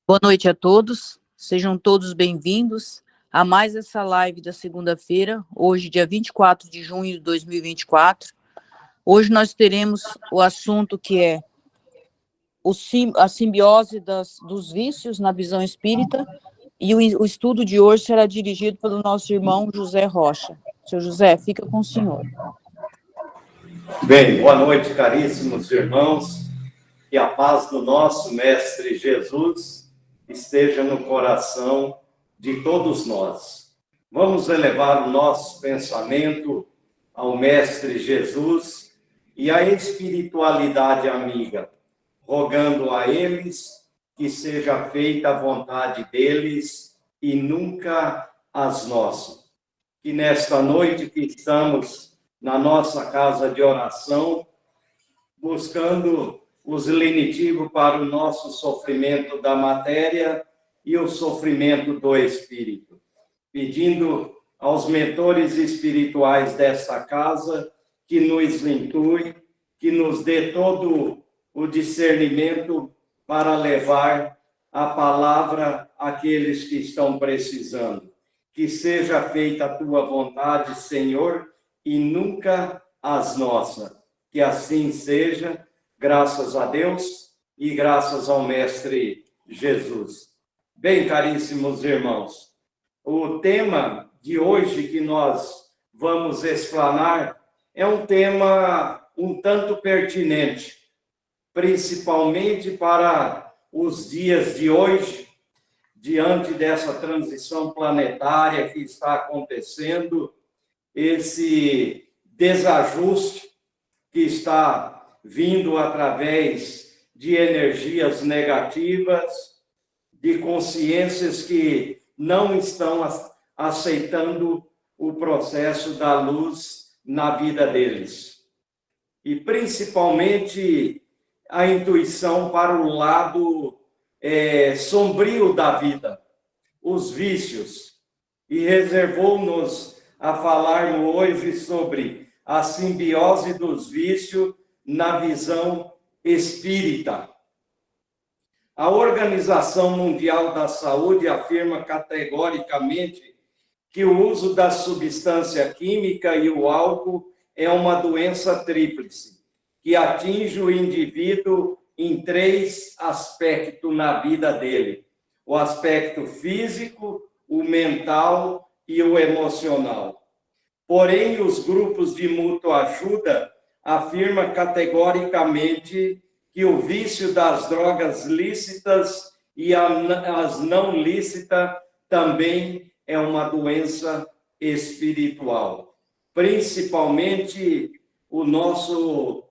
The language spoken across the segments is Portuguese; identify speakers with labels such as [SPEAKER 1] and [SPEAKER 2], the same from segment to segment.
[SPEAKER 1] Boa noite a todos, sejam todos bem-vindos a mais essa live da segunda-feira, hoje, dia 24 de junho de 2024. Hoje nós teremos o assunto que é a simbiose dos vícios na visão espírita, e o estudo de hoje será dirigido pelo nosso irmão José Rocha. Seu José, fica com o senhor.
[SPEAKER 2] Bem, boa noite, caríssimos irmãos, que a paz do nosso Mestre Jesus esteja no coração de todos nós. Vamos elevar o nosso pensamento ao Mestre Jesus e à espiritualidade amiga, rogando a eles que seja feita a vontade deles e nunca as nossas. Que nesta noite que estamos na nossa casa de oração, buscando os lenitivos para o nosso sofrimento da matéria e o sofrimento do espírito, pedindo aos mentores espirituais desta casa que nos intui, que nos dê todo o discernimento para levar a palavra àqueles que estão precisando. Que seja feita a tua vontade, Senhor, e nunca as nossas. Que assim seja, graças a Deus e graças ao Mestre Jesus. Bem, caríssimos irmãos, o tema de hoje que nós vamos explanar é um tema um tanto pertinente, principalmente para os dias de hoje, diante dessa transição planetária que está acontecendo, esse desajuste que está vindo através de energias negativas, de consciências que não estão aceitando o processo da luz na vida deles. E principalmente a intuição para o lado sombrio da vida, os vícios. E reservou-nos a falar hoje sobre a simbiose dos vícios na visão espírita. A Organização Mundial da Saúde afirma categoricamente que o uso da substância química e o álcool é uma doença tríplice, que atinge o indivíduo em 3 aspectos na vida dele: o aspecto físico, o mental e o emocional. Porém, os grupos de mútua ajuda afirmam categoricamente que o vício das drogas lícitas e as não lícitas também é uma doença espiritual. Principalmente o nosso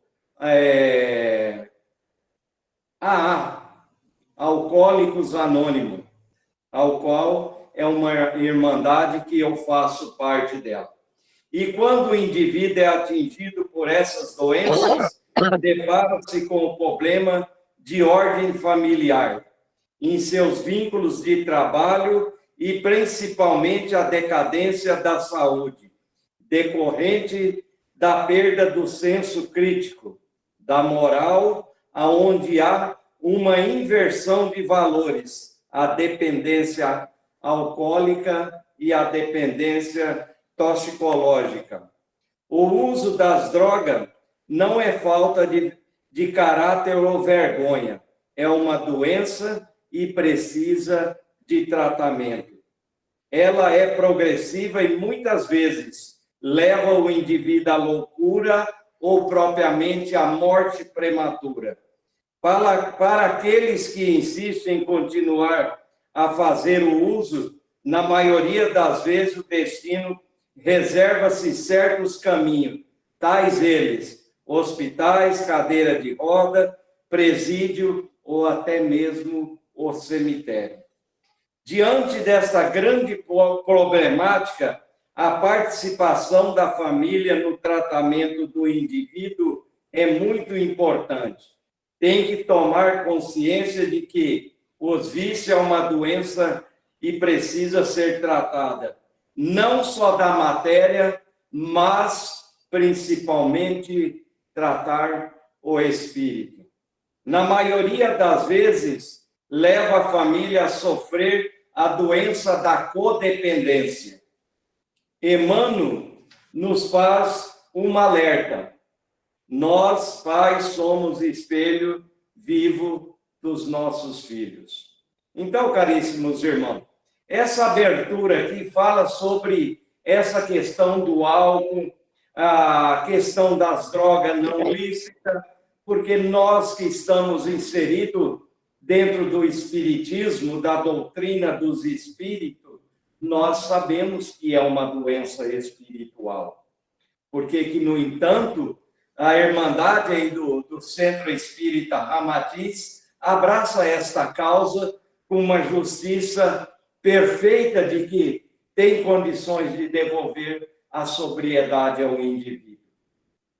[SPEAKER 2] Alcoólicos Anônimos, ao qual é uma irmandade que eu faço parte dela. E quando o indivíduo é atingido por essas doenças, depara-se com o problema de ordem familiar, em seus vínculos de trabalho e principalmente a decadência da saúde, decorrente da perda do senso crítico, da moral, aonde há uma inversão de valores, a dependência alcoólica e a dependência toxicológica. O uso das drogas não é falta de caráter ou vergonha, é uma doença e precisa de tratamento. Ela é progressiva e muitas vezes leva o indivíduo à loucura ou propriamente à morte prematura. Para aqueles que insistem em continuar a fazer o uso, na maioria das vezes o destino reserva-se certos caminhos, tais eles: hospitais, cadeira de roda, presídio ou até mesmo o cemitério. Diante desta grande problemática, a participação da família no tratamento do indivíduo é muito importante. Tem que tomar consciência de que os vícios é uma doença e precisa ser tratada, não só da matéria, mas principalmente tratar o espírito. Na maioria das vezes, leva a família a sofrer a doença da codependência. Emmanuel nos faz um alerta. Nós, pais, somos espelho vivo dos nossos filhos. Então, caríssimos irmãos, essa abertura aqui fala sobre essa questão do álcool, a questão das drogas não lícitas, porque nós que estamos inseridos dentro do espiritismo, da doutrina dos espíritos, nós sabemos que é uma doença espiritual. Porque que, no entanto, a Irmandade aí do Centro Espírita Ramatiz abraça esta causa com uma justiça perfeita de que tem condições de devolver a sobriedade ao indivíduo.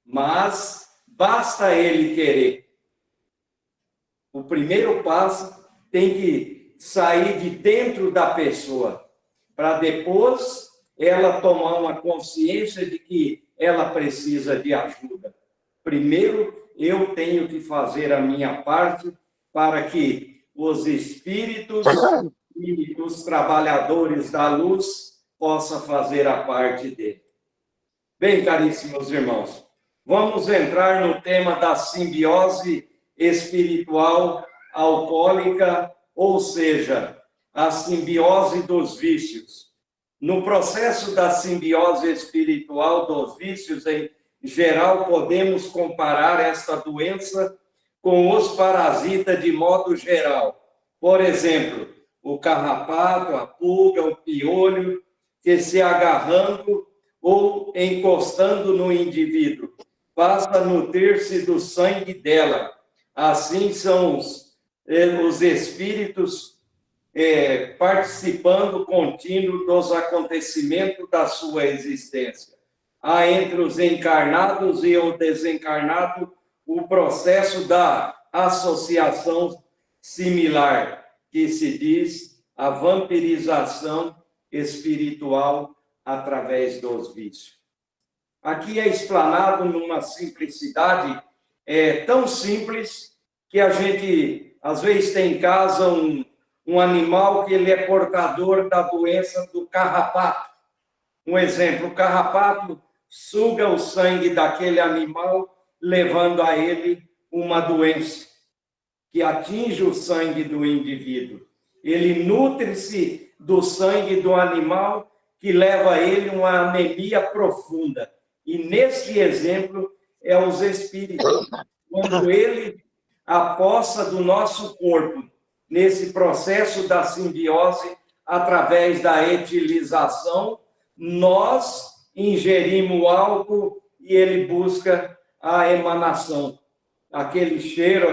[SPEAKER 2] Mas basta ele querer. O primeiro passo tem que sair de dentro da pessoa, para depois ela tomar uma consciência de que ela precisa de ajuda. Primeiro, eu tenho que fazer a minha parte para que os espíritos e os trabalhadores da luz possam fazer a parte dele. Bem, caríssimos irmãos, vamos entrar no tema da simbiose espiritual alcoólica, ou seja, a simbiose dos vícios. No processo da simbiose espiritual dos vícios, em geral, podemos comparar esta doença com os parasitas de modo geral. Por exemplo, o carrapato, a pulga, o piolho, que se agarrando ou encostando no indivíduo, passa a nutrir-se do sangue dela. Assim são os espíritos participando contínuo dos acontecimentos da sua existência. Há entre os encarnados e o desencarnado o processo da associação similar, que se diz a vampirização espiritual através dos vícios. Aqui é explanado numa simplicidade tão simples que a gente, às vezes, tem em casa um animal que ele é portador da doença do carrapato. Um exemplo, o carrapato suga o sangue daquele animal, levando a ele uma doença que atinge o sangue do indivíduo. Ele nutre-se do sangue do animal, que leva a ele uma anemia profunda. E nesse exemplo é os espíritos. Quando ele apossa do nosso corpo, nesse processo da simbiose, através da etilização, nós ingerimos álcool e ele busca a emanação. Aquele cheiro,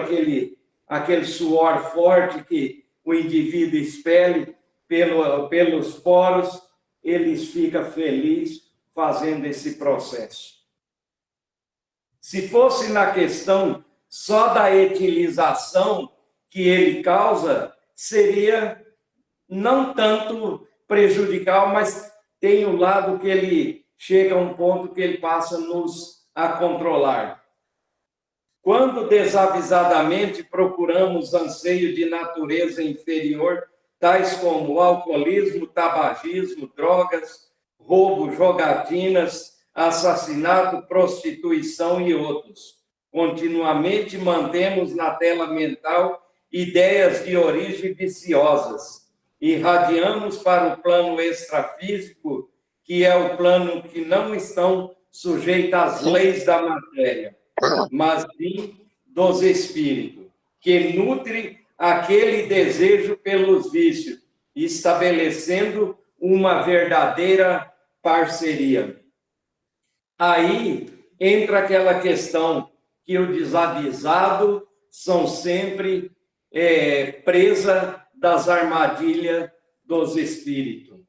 [SPEAKER 2] aquele suor forte que o indivíduo expele pelos poros, ele fica feliz fazendo esse processo. Se fosse na questão só da etilização que ele causa, seria não tanto prejudicial, mas tem o lado que ele chega a um ponto que ele passa a controlar. Quando desavisadamente procuramos anseio de natureza inferior, tais como alcoolismo, tabagismo, drogas, roubo, jogatinas, assassinato, prostituição e outros. Continuamente mantemos na tela mental ideias de origem viciosas. Irradiamos para o plano extrafísico, que é o plano que não estão sujeitos às leis da matéria, mas sim dos espíritos, que nutre aquele desejo pelos vícios, estabelecendo uma verdadeira parceria. Aí entra aquela questão que o desavisado são sempre presa das armadilhas dos espíritos.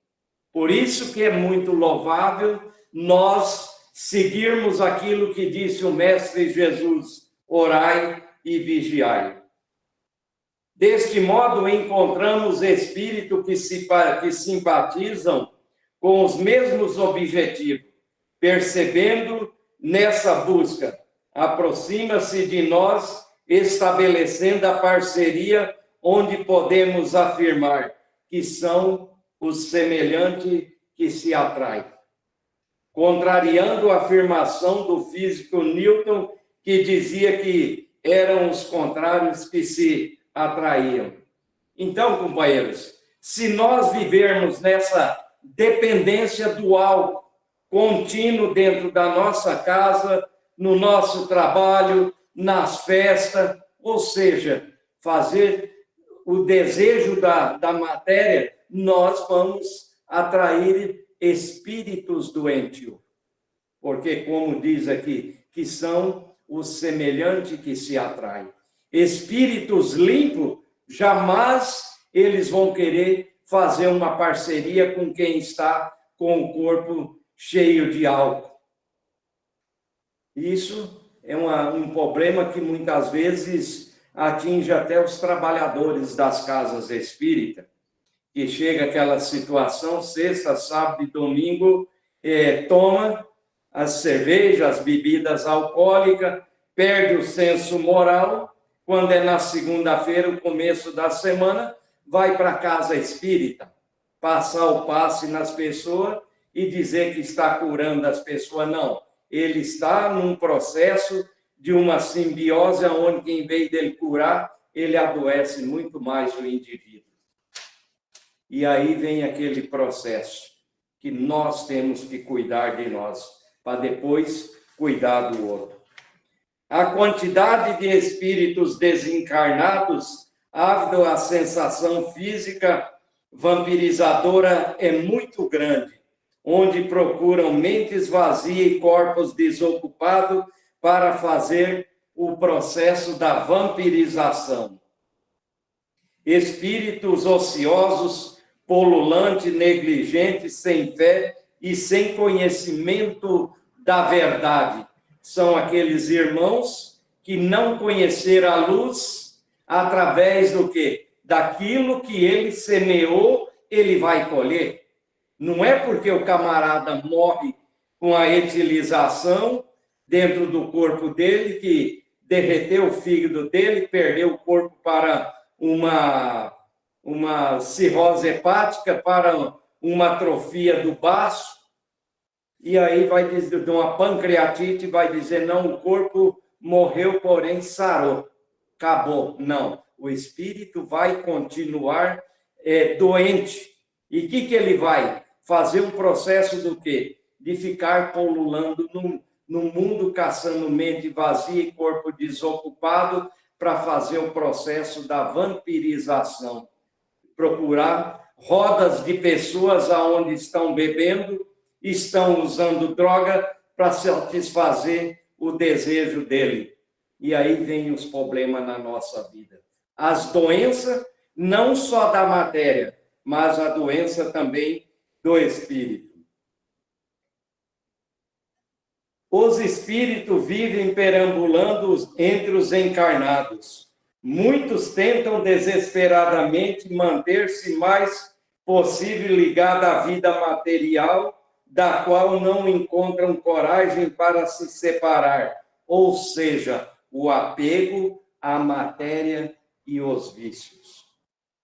[SPEAKER 2] Por isso que é muito louvável nós seguirmos aquilo que disse o Mestre Jesus: orai e vigiai. Deste modo, encontramos espíritos que simpatizam com os mesmos objetivos, percebendo nessa busca, aproxima-se de nós, estabelecendo a parceria onde podemos afirmar que são os semelhantes que se atraem. Contrariando a afirmação do físico Newton, que dizia que eram os contrários que se atraíam. Então, companheiros, se nós vivermos nessa dependência dual, contínuo dentro da nossa casa, no nosso trabalho, nas festas, ou seja, fazer o desejo da matéria, nós vamos atrair espíritos doentios. Porque, como diz aqui, que são os semelhantes que se atraem. Espíritos limpos, jamais eles vão querer fazer uma parceria com quem está com o corpo cheio de álcool. Isso é um problema que muitas vezes atinge até os trabalhadores das casas espíritas, que chega aquela situação, sexta, sábado e domingo, toma as cervejas, as bebidas alcoólicas, perde o senso moral, quando é na segunda-feira, o começo da semana, vai para a casa espírita, passar o passe nas pessoas e dizer que está curando as pessoas. Não, ele está num processo de uma simbiose onde, em vez dele curar, ele adoece muito mais o indivíduo. E aí vem aquele processo que nós temos que cuidar de nós, para depois cuidar do outro. A quantidade de espíritos desencarnados, ávido à sensação física vampirizadora, é muito grande, onde procuram mentes vazias e corpos desocupados para fazer o processo da vampirização. Espíritos ociosos, polulantes, negligentes, sem fé e sem conhecimento da verdade. São aqueles irmãos que não conheceram a luz através do quê? Daquilo que ele semeou, ele vai colher. Não é porque o camarada morre com a etilização dentro do corpo dele, que derreteu o fígado dele, perdeu o corpo para uma cirrose hepática, para uma atrofia do baço, e aí vai dizer, de uma pancreatite, vai dizer, não, o corpo morreu, porém sarou, acabou. Não, o espírito vai continuar doente. E o que ele vai? Fazer um processo do quê? De ficar pululando no mundo, caçando mente vazia e corpo desocupado, para fazer o processo da vampirização. Procurar rodas de pessoas aonde estão bebendo, estão usando droga para satisfazer o desejo dele. E aí vem os problemas na nossa vida. As doenças, não só da matéria, mas a doença também do espírito. Os espíritos vivem perambulando entre os encarnados. Muitos tentam desesperadamente manter-se mais possível ligados à vida material, da qual não encontram coragem para se separar, ou seja, o apego à matéria e os vícios.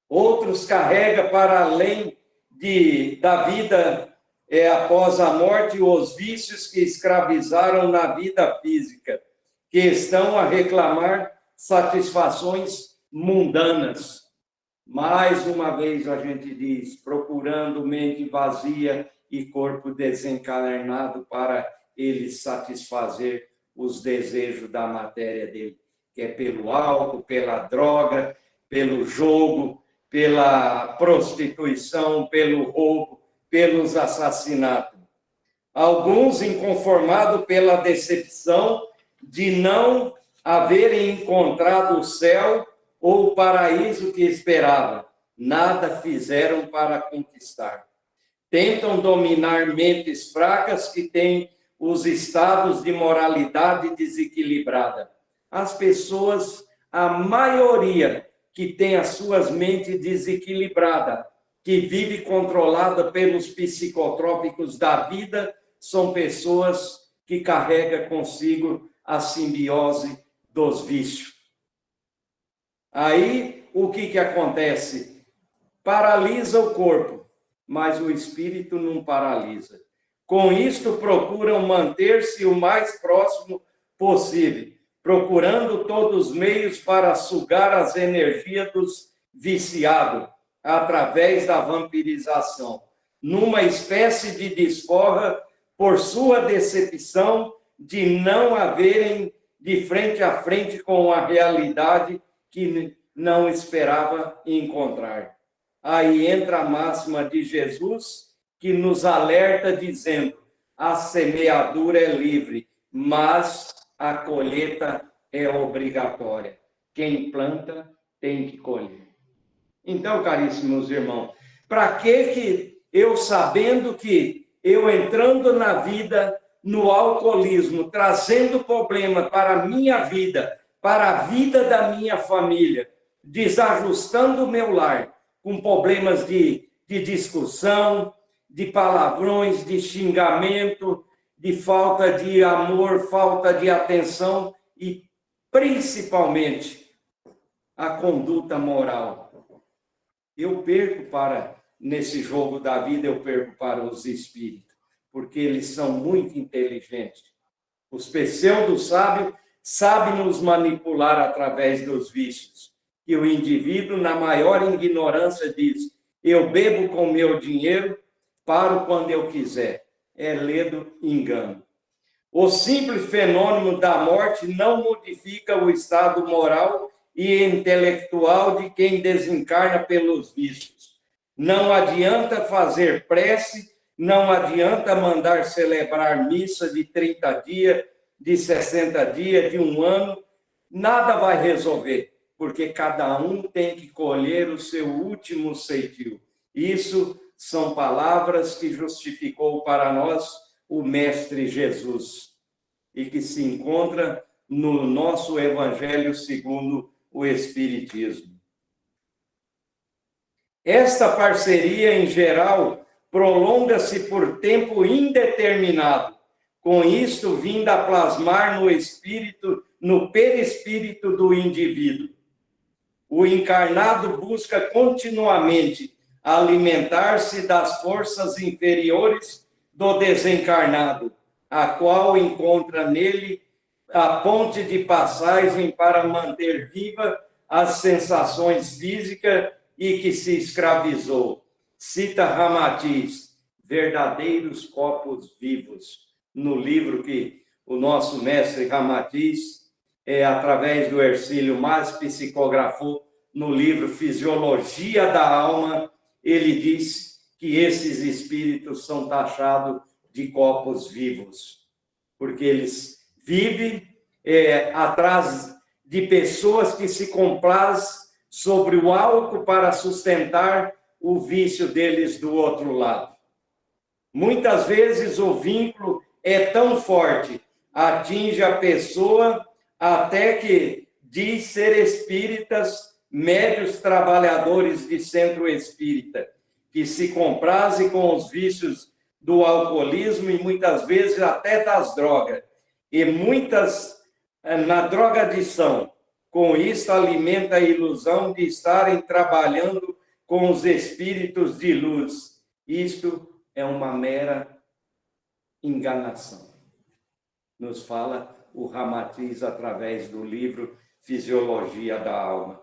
[SPEAKER 2] Outros carregam para além da vida após a morte os vícios que escravizaram na vida física, que estão a reclamar satisfações mundanas. Mais uma vez a gente diz, procurando mente vazia e corpo desencarnado para ele satisfazer os desejos da matéria dele, que é pelo álcool, pela droga, pelo jogo, pela prostituição, pelo roubo, pelos assassinatos. Alguns inconformados pela decepção de não haverem encontrado o céu ou o paraíso que esperavam, nada fizeram para conquistar. Tentam dominar mentes fracas que têm os estados de moralidade desequilibrada. As pessoas, a maioria que tem as suas mentes desequilibradas, que vive controlada pelos psicotrópicos da vida, são pessoas que carregam consigo a simbiose dos vícios. Aí o que acontece? Paralisa o corpo, mas o espírito não paralisa. Com isto, procuram manter-se o mais próximo possível, procurando todos os meios para sugar as energias dos viciados, através da vampirização, numa espécie de desforra por sua decepção de não haverem de frente a frente com a realidade que não esperava encontrar. Aí entra a máxima de Jesus, que nos alerta dizendo: a semeadura é livre, mas a colheita é obrigatória. Quem planta tem que colher. Então, caríssimos irmãos, para que eu, sabendo que eu entrando na vida, no alcoolismo, trazendo problema para a minha vida, para a vida da minha família, desajustando o meu lar, com problemas de discussão, de palavrões, de xingamento, de falta de amor, falta de atenção e, principalmente, a conduta moral. Eu perco nesse jogo da vida, eu perco para os espíritos, porque eles são muito inteligentes. Os pseudo-sábios sabem nos manipular através dos vícios. E o indivíduo, na maior ignorância, diz: eu bebo com meu dinheiro, paro quando eu quiser. É ledo engano. O simples fenômeno da morte não modifica o estado moral e intelectual de quem desencarna pelos vícios. Não adianta fazer prece, não adianta mandar celebrar missa de 30 dias, de 60 dias, de 1 ano, nada vai resolver, porque cada um tem que colher o seu último ceitil. Isso são palavras que justificou para nós o Mestre Jesus e que se encontra no nosso Evangelho segundo o Espiritismo. Esta parceria, em geral, prolonga-se por tempo indeterminado, com isto vindo a plasmar no espírito, no perispírito do indivíduo. O encarnado busca continuamente alimentar-se das forças inferiores do desencarnado, a qual encontra nele a ponte de passagem para manter viva as sensações físicas e que se escravizou. Cita Ramatiz, verdadeiros corpos vivos, no livro que o nosso mestre Ramatiz, através do Hercílio Mas, psicografou no livro Fisiologia da Alma. Ele diz que esses espíritos são taxados de corpos vivos, porque eles vivem atrás de pessoas que se comprazem sobre o álcool para sustentar o vício deles do outro lado. Muitas vezes o vínculo é tão forte, atinge a pessoa até que diz ser espíritas, médios trabalhadores de centro espírita, que se comprazem com os vícios do alcoolismo e muitas vezes até das drogas. E muitas na drogadição. Com isso, alimenta a ilusão de estarem trabalhando com os espíritos de luz. Isto é uma mera enganação. Nos fala o Ramatiz através do livro Fisiologia da Alma.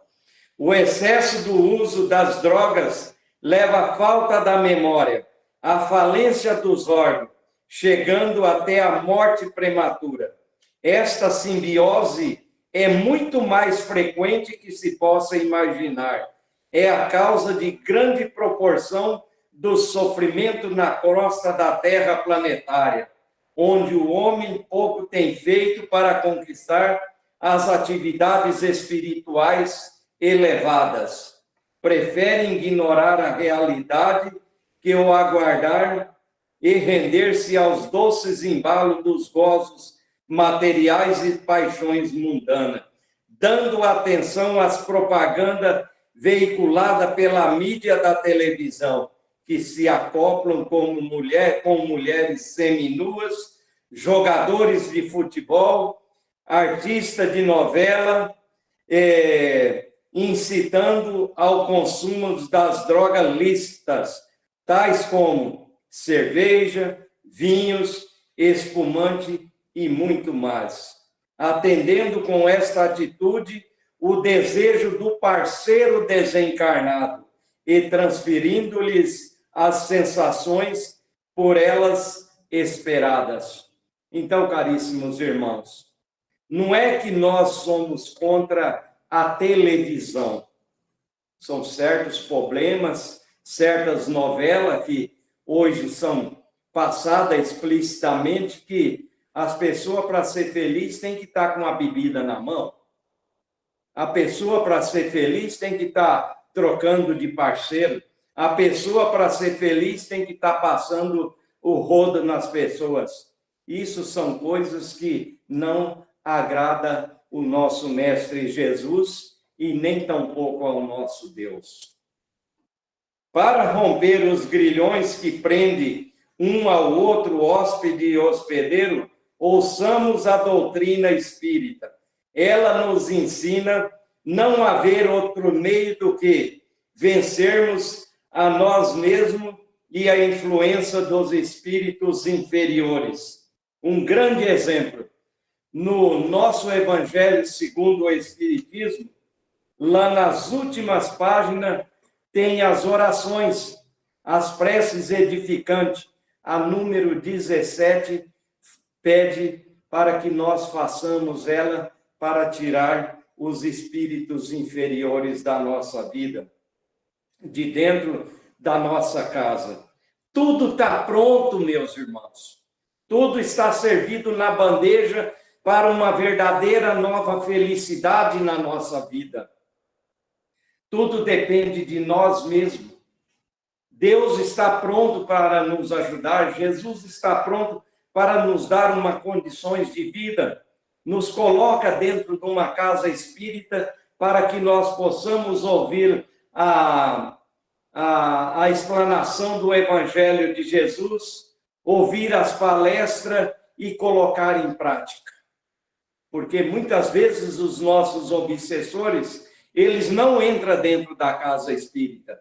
[SPEAKER 2] O excesso do uso das drogas leva à falta da memória, à falência dos órgãos, chegando até a morte prematura. Esta simbiose é muito mais frequente que se possa imaginar. É a causa de grande proporção do sofrimento na crosta da Terra planetária, onde o homem pouco tem feito para conquistar as atividades espirituais elevadas. Preferem ignorar a realidade que o aguardar e render-se aos doces embalos dos gozos materiais e paixões mundanas, dando atenção às propagandas veiculadas pela mídia da televisão, que se acoplam com mulheres seminuas, jogadores de futebol, artistas de novela, incitando ao consumo das drogas lícitas, tais como cerveja, vinhos, espumante e muito mais, atendendo com esta atitude o desejo do parceiro desencarnado e transferindo-lhes as sensações por elas esperadas. Então, caríssimos irmãos, não é que nós somos contra a televisão. São certos problemas, certas novelas que hoje são passadas explicitamente que as pessoas, para ser feliz, têm que estar com a bebida na mão. A pessoa, para ser feliz, tem que estar trocando de parceiro. A pessoa, para ser feliz, tem que estar passando o rodo nas pessoas. Isso são coisas que não agradam o nosso Mestre Jesus e nem tampouco ao nosso Deus. Para romper os grilhões que prendem um ao outro, hóspede e hospedeiro, ouçamos a doutrina espírita. Ela nos ensina não haver outro meio do que vencermos a nós mesmos e a influência dos espíritos inferiores. Um grande exemplo, no nosso Evangelho segundo o Espiritismo, lá nas últimas páginas, tem as orações, as preces edificantes. A número 17 pede para que nós façamos ela para tirar os espíritos inferiores da nossa vida, de dentro da nossa casa. Tudo está pronto, meus irmãos. Tudo está servido na bandeja para uma verdadeira nova felicidade na nossa vida. Tudo depende de nós mesmos. Deus está pronto para nos ajudar, Jesus está pronto para nos dar uma condições de vida, nos coloca dentro de uma casa espírita para que nós possamos ouvir a explanação do Evangelho de Jesus, ouvir as palestras e colocar em prática. Porque muitas vezes os nossos obsessores, eles não entram dentro da casa espírita.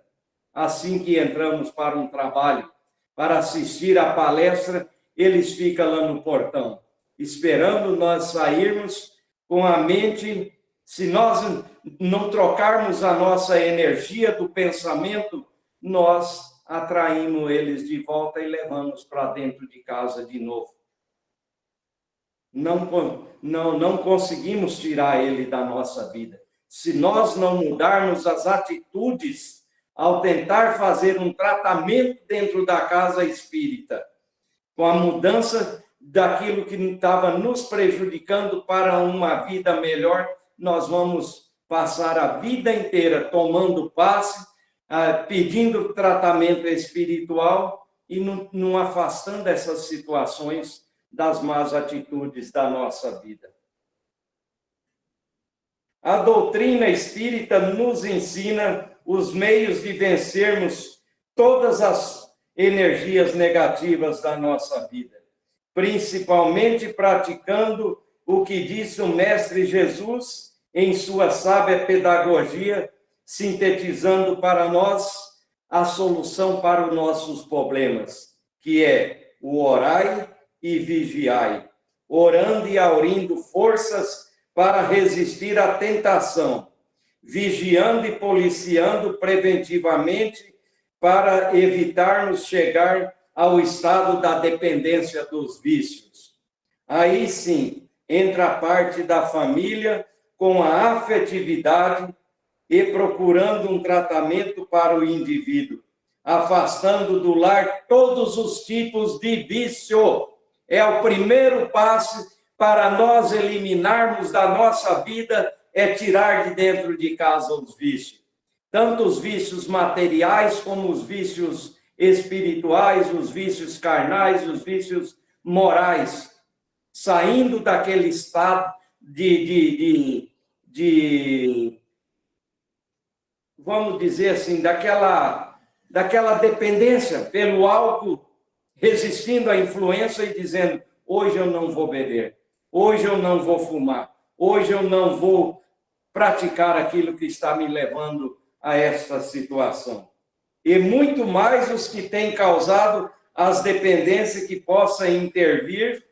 [SPEAKER 2] Assim que entramos para um trabalho, para assistir à palestra, eles ficam lá no portão, esperando nós sairmos com a mente. Se nós não trocarmos a nossa energia do pensamento, nós atraímos eles de volta e levamos para dentro de casa de novo. Não conseguimos tirar ele da nossa vida. Se nós não mudarmos as atitudes ao tentar fazer um tratamento dentro da casa espírita, com a mudança daquilo que estava nos prejudicando para uma vida melhor, nós vamos passar a vida inteira tomando passe, pedindo tratamento espiritual e não afastando essas situações das más atitudes da nossa vida. A doutrina espírita nos ensina os meios de vencermos todas as energias negativas da nossa vida, principalmente praticando o que disse o Mestre Jesus em sua sábia pedagogia, sintetizando para nós a solução para os nossos problemas, que é o orai e vigiai, orando e aurindo forças para resistir à tentação, vigiando e policiando preventivamente para evitarmos chegar ao estado da dependência dos vícios. Aí sim, entra a parte da família com a afetividade e procurando um tratamento para o indivíduo, afastando do lar todos os tipos de vício. É o primeiro passo para nós eliminarmos da nossa vida, é tirar de dentro de casa os vícios. Tanto os vícios materiais como os vícios espirituais, os vícios carnais, os vícios morais. Saindo daquele estado vamos dizer assim, daquela dependência pelo álcool, resistindo à influência e dizendo, hoje eu não vou beber, hoje eu não vou fumar, hoje eu não vou praticar aquilo que está me levando a esta situação. E muito mais os que têm causado as dependências que possam intervir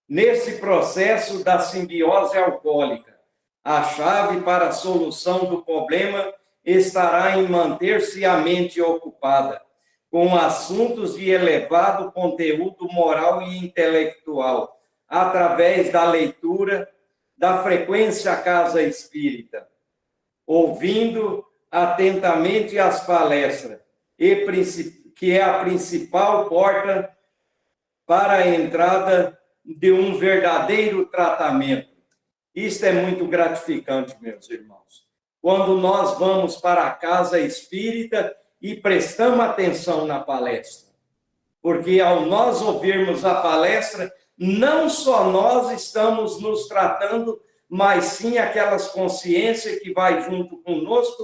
[SPEAKER 2] nesse processo da simbiose alcoólica. A chave para a solução do problema estará em manter-se a mente ocupada com assuntos de elevado conteúdo moral e intelectual, através da leitura, da frequência à casa espírita, ouvindo atentamente as palestras, que é a principal porta para a entrada de um verdadeiro tratamento. Isto é muito gratificante, meus irmãos. Quando nós vamos para a casa espírita e prestamos atenção na palestra. Porque ao nós ouvirmos a palestra, não só nós estamos nos tratando, mas sim aquelas consciências que vai junto conosco,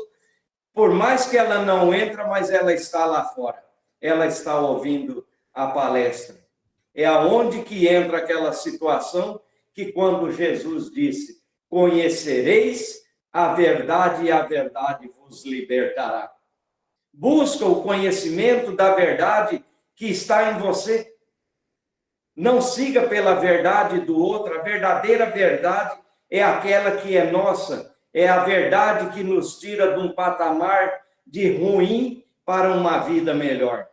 [SPEAKER 2] por mais que ela não entra, mas ela está lá fora. Ela está ouvindo a palestra. É aonde que entra aquela situação que quando Jesus disse, conhecereis a verdade e a verdade vos libertará. Busca o conhecimento da verdade que está em você. Não siga pela verdade do outro. A verdadeira verdade é aquela que é nossa. É a verdade que nos tira de um patamar de ruim para uma vida melhor.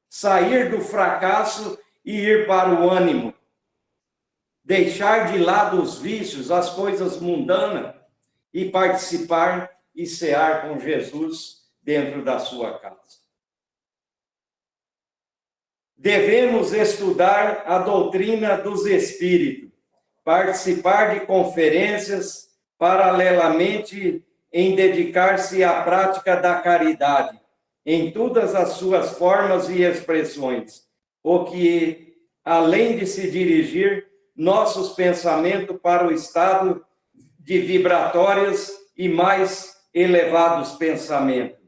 [SPEAKER 2] Sair do fracasso e ir para o ânimo. Deixar de lado os vícios, as coisas mundanas e participar e cear com Jesus dentro da sua casa. Devemos estudar a doutrina dos espíritos, participar de conferências, paralelamente em dedicar-se à prática da caridade, em todas as suas formas e expressões, o que, além de se dirigir nossos pensamentos para o estado de vibratórios e mais elevados pensamentos.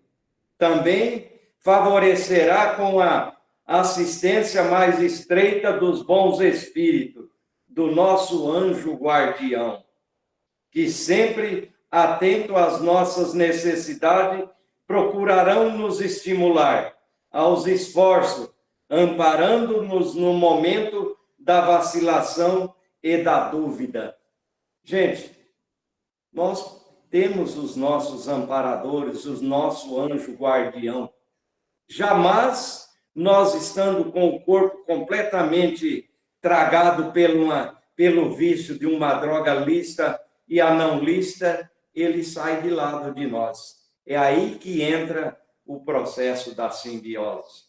[SPEAKER 2] Também favorecerá com a assistência mais estreita dos bons espíritos, do nosso anjo guardião, que sempre, atento às nossas necessidades, procurarão nos estimular aos esforços, amparando-nos no momento da vacilação e da dúvida. Gente, nós temos os nossos amparadores, o nosso anjo guardião. Jamais nós, estando com o corpo completamente tragado pelo vício de uma droga lícita e a não lícita, ele sai de lado de nós. É aí que entra o processo da simbiose.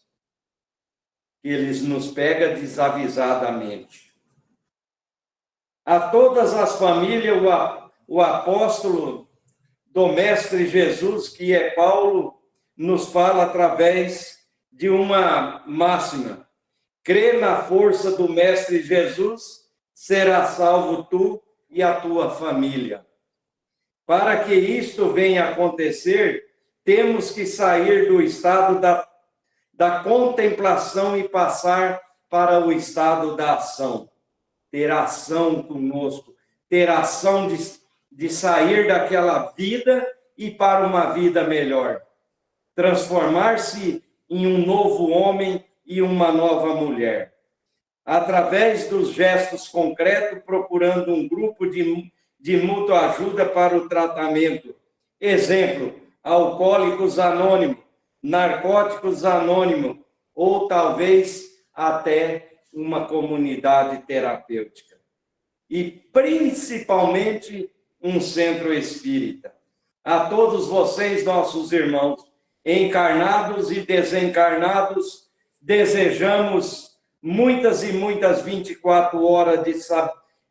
[SPEAKER 2] Eles nos pega desavisadamente. A todas as famílias, o apóstolo do Mestre Jesus, que é Paulo, nos fala através de uma máxima. Crê na força do Mestre Jesus, será salvo tu e a tua família. Para que isto venha a acontecer, temos que sair do estado da contemplação e passar para o estado da ação. Ter ação conosco, ter ação de sair daquela vida e para uma vida melhor. Transformar-se em um novo homem e uma nova mulher. Através dos gestos concretos, procurando um grupo de mútua ajuda para o tratamento. Exemplo, Alcoólicos Anônimos, Narcóticos Anônimos, ou talvez até uma comunidade terapêutica. E principalmente um centro espírita. A todos vocês, nossos irmãos, encarnados e desencarnados, desejamos muitas e muitas 24 horas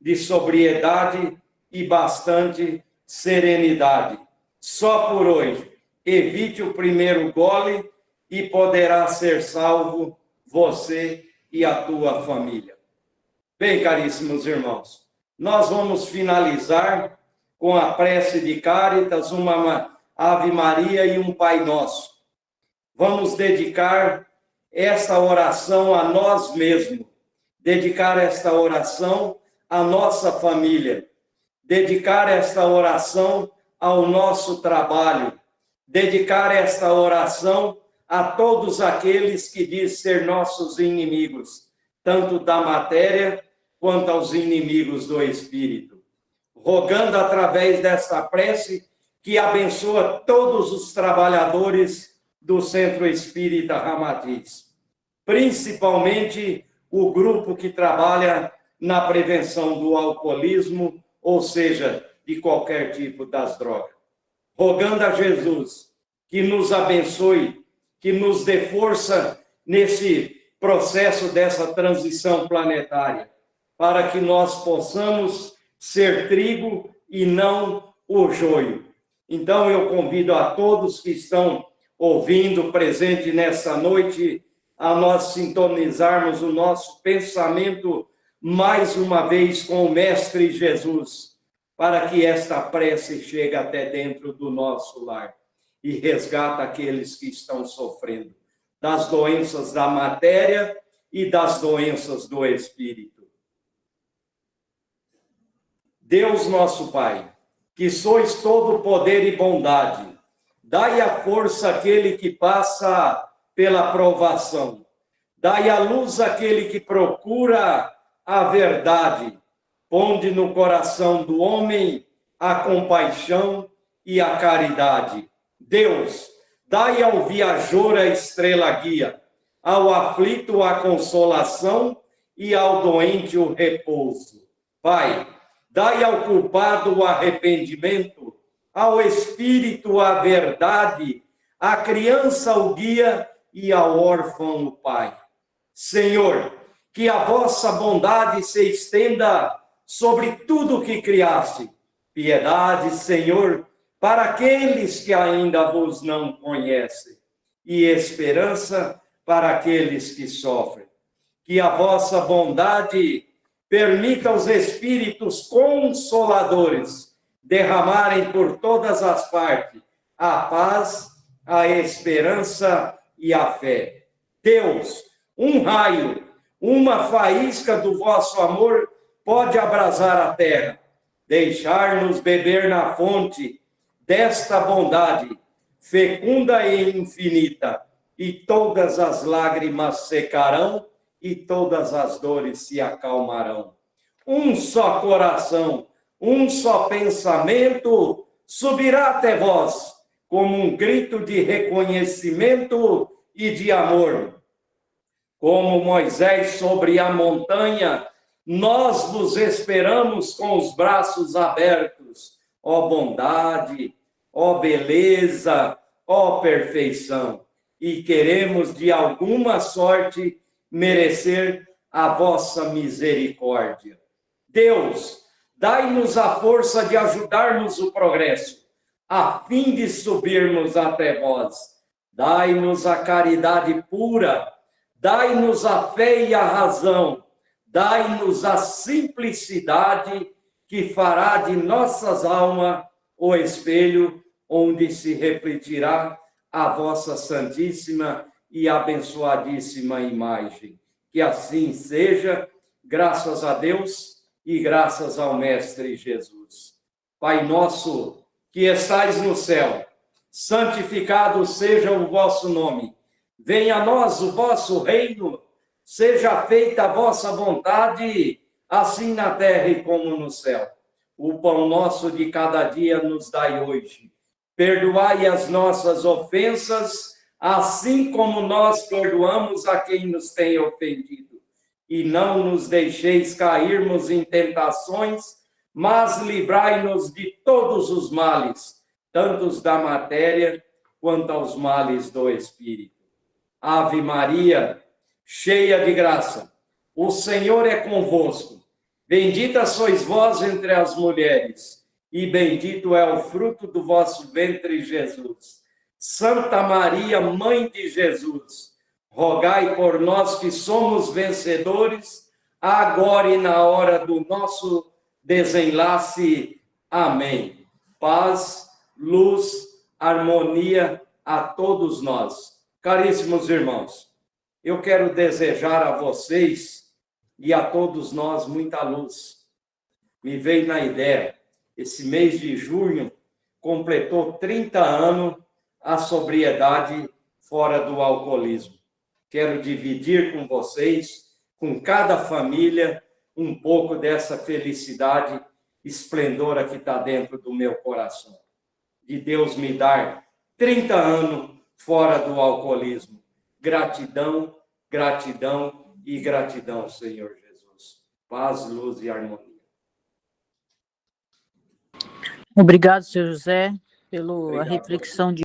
[SPEAKER 2] de sobriedade e bastante serenidade. Só por hoje, evite o primeiro gole e poderá ser salvo você e a tua família. Bem, caríssimos irmãos, nós vamos finalizar com a prece de Cáritas, uma Ave Maria e um Pai Nosso. Vamos dedicar esta oração a nós mesmos, dedicar esta oração à nossa família, dedicar esta oração ao nosso trabalho, dedicar esta oração a todos aqueles que diz ser nossos inimigos, tanto da matéria quanto aos inimigos do Espírito. Rogando através desta prece que abençoa todos os trabalhadores do Centro Espírita Ramatiz, principalmente o grupo que trabalha na prevenção do alcoolismo, ou seja, de qualquer tipo das drogas. Rogando a Jesus que nos abençoe, que nos dê força nesse processo dessa transição planetária, para que nós possamos ser trigo e não o joio. Então, eu convido a todos que estão ouvindo, presente nessa noite, a nós sintonizarmos o nosso pensamento mais uma vez com o Mestre Jesus, para que esta prece chegue até dentro do nosso lar e resgata aqueles que estão sofrendo das doenças da matéria e das doenças do espírito. Deus nosso Pai, que sois todo poder e bondade, dai a força àquele que passa pela provação, dai a luz àquele que procura a verdade, ponde no coração do homem a compaixão e a caridade. Deus, dai ao viajor a estrela guia, ao aflito a consolação e ao doente o repouso. Pai, dai ao culpado o arrependimento, ao espírito a verdade, à criança o guia e ao órfão o pai. Senhor, que a vossa bondade se estenda sobre tudo o que criaste. Piedade, Senhor, para aqueles que ainda vos não conhecem, e esperança para aqueles que sofrem. Que a vossa bondade permita aos espíritos consoladores derramarem por todas as partes a paz, a esperança e a fé. Deus, um raio, uma faísca do vosso amor pode abrasar a terra, deixar-nos beber na fonte desta bondade, fecunda e infinita, e todas as lágrimas secarão e todas as dores se acalmarão. Um só coração, um só pensamento subirá até vós, como um grito de reconhecimento e de amor. Como Moisés sobre a montanha, nós vos esperamos com os braços abertos, ó bondade, ó beleza, ó perfeição, e queremos de alguma sorte merecer a vossa misericórdia. Deus, dai-nos a força de ajudarmos o progresso, a fim de subirmos até vós. Dai-nos a caridade pura, dai-nos a fé e a razão, dai-nos a simplicidade que fará de nossas almas o espelho onde se refletirá a vossa santíssima e abençoadíssima imagem. Que assim seja, graças a Deus e graças ao Mestre Jesus. Pai nosso, que estais no céu, santificado seja o vosso nome. Venha a nós o vosso reino, seja feita a vossa vontade, assim na terra e como no céu. O pão nosso de cada dia nos dai hoje. Perdoai as nossas ofensas, assim como nós perdoamos a quem nos tem ofendido. E não nos deixeis cairmos em tentações, mas livrai-nos de todos os males, tanto os da matéria quanto aos males do espírito. Ave Maria, cheia de graça, o Senhor é convosco. Bendita sois vós entre as mulheres, e bendito é o fruto do vosso ventre, Jesus. Santa Maria, Mãe de Jesus, rogai por nós que somos vencedores, agora e na hora do nosso desenlace. Amém. Paz, luz, harmonia a todos nós. Caríssimos irmãos, eu quero desejar a vocês e a todos nós muita luz. Me veio na ideia esse mês de junho, completou 30 anos a sobriedade fora do alcoolismo. Quero dividir com vocês, com cada família, um pouco dessa felicidade esplendora que está dentro do meu coração. De Deus me dar 30 anos fora do alcoolismo. Gratidão, gratidão e gratidão, Senhor Jesus. Paz, luz e harmonia.
[SPEAKER 1] Obrigado, senhor José, pela
[SPEAKER 2] Obrigado,
[SPEAKER 1] reflexão de